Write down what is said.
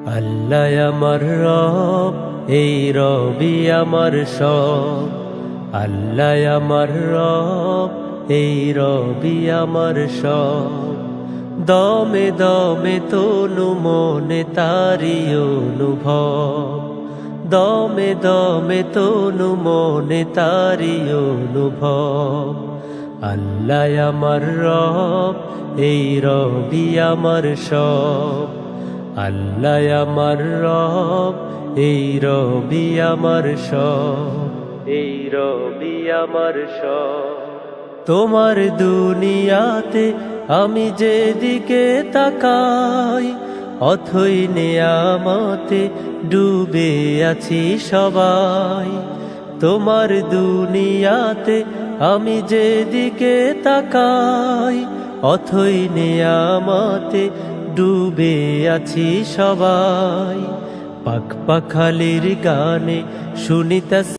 আল্লাহ আমার রব, এই রবি আমার সব। আল্লাহ আমার রব, এই রবি আমার সব। দমে দমে তনু মনে তারি অনুভব, দমে দমে তনু মনে তারি অনুভব। আল্লাহ আমার রব, এই রবি আমার সব। আল্লাহ আমার রব, এই রবি আমার সব, এই রবি আমার সব। তোমার দুনিয়াতে আমি যেদিকে তাকাই, অথই নেয়ামতে ডুবে আছি সবাই। তোমার দুনিয়াতে আমি যেদিকে তাকাই, অথই নেয়ামতে ডুবে আছি সবাই। পাখ পাখালির গানে শুনিতাছি